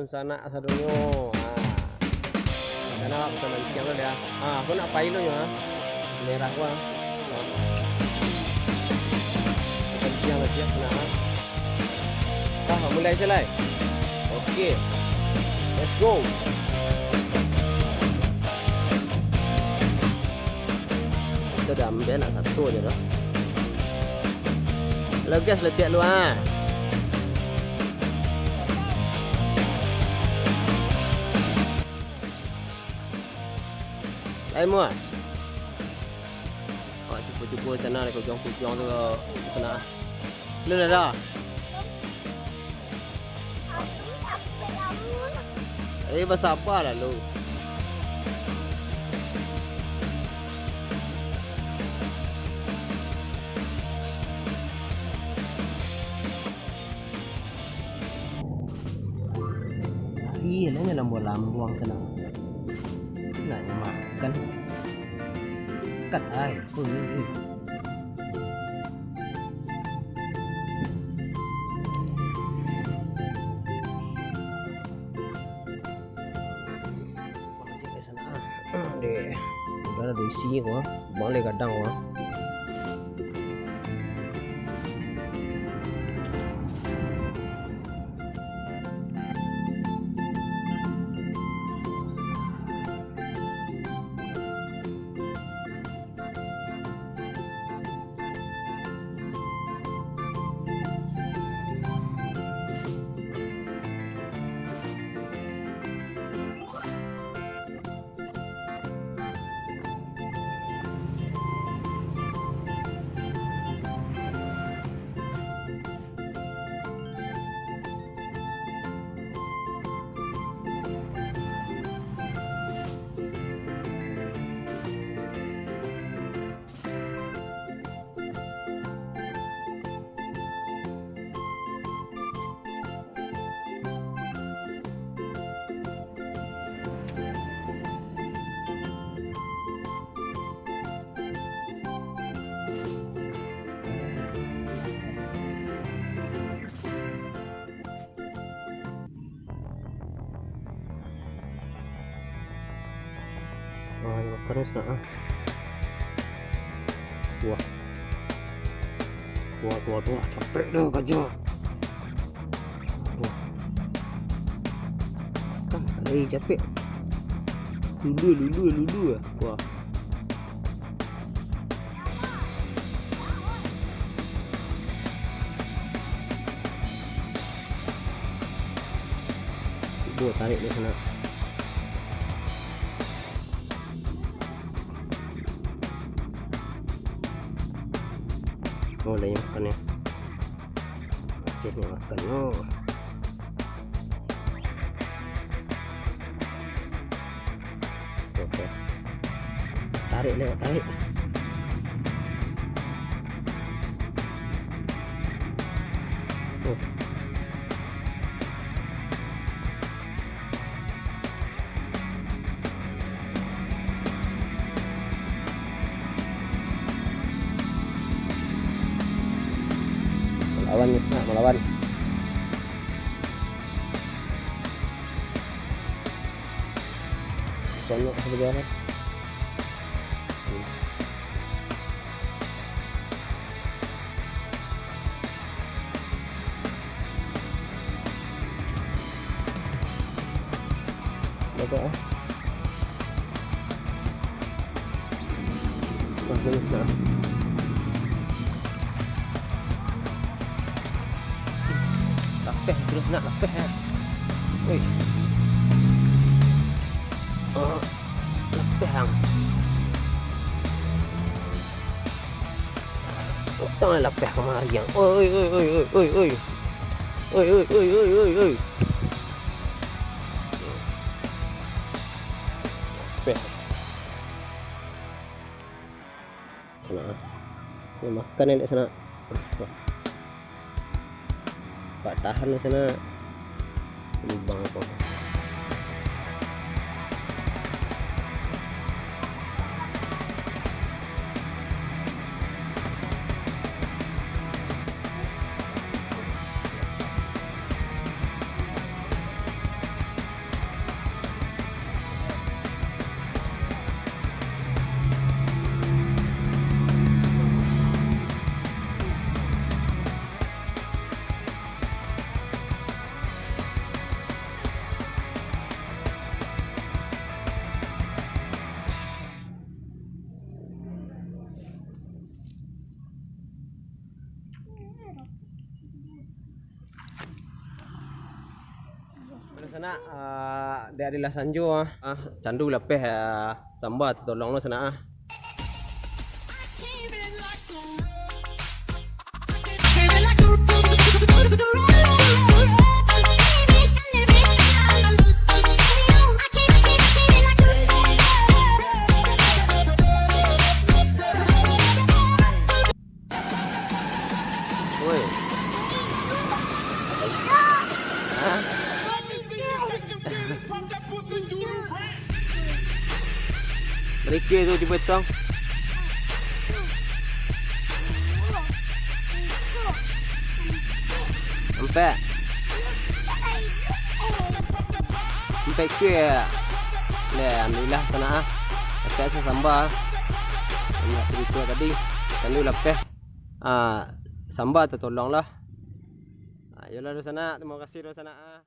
Sun sana sadonyo. Sana aku sama ikan lo dia. Aku nak pai lo ya. Merah gua. Ikan lagi ya kena. Mulai selai. Okey. Let's go. Kita dah ambil nak satu aja dah. Lo gas lecek lu Lain mua. Cuba sana le kujang tu kena. Lu dah. Bahasa apa lah lu? Iya, ini lambung sana. Nak yang makan. Kat ai. Deh, udah ada isi gua, balik kadang gua. Terus nak Wah, capek dah kerja. Kan sekali capek. Lulu. Wah. Dua tarik di sana. Mulai makan ya. Asisnya makan no. Oke. Tarik. Melawan. Banyak sebenarnya. Bagus. Bagus lah. Lapeh terus nak lapeh ya. Woi. Lapeh hang. Tang lapeh kemari yang. Oi. Lapeh. Sana. Ni makan ni sana. Pak tahan di sana. Lubang apa? Terus sana dari lah Sanju candu lepeh samba tolong lo sana Woi. Mereka tu di betong. Sampai. Sampai ke. Le, alhamdulillah sana Sampai samba. Nak cerita tadi. Kan lu lepeh. Samba tertolonglah. Ayolah di sana. Terima kasih di sana.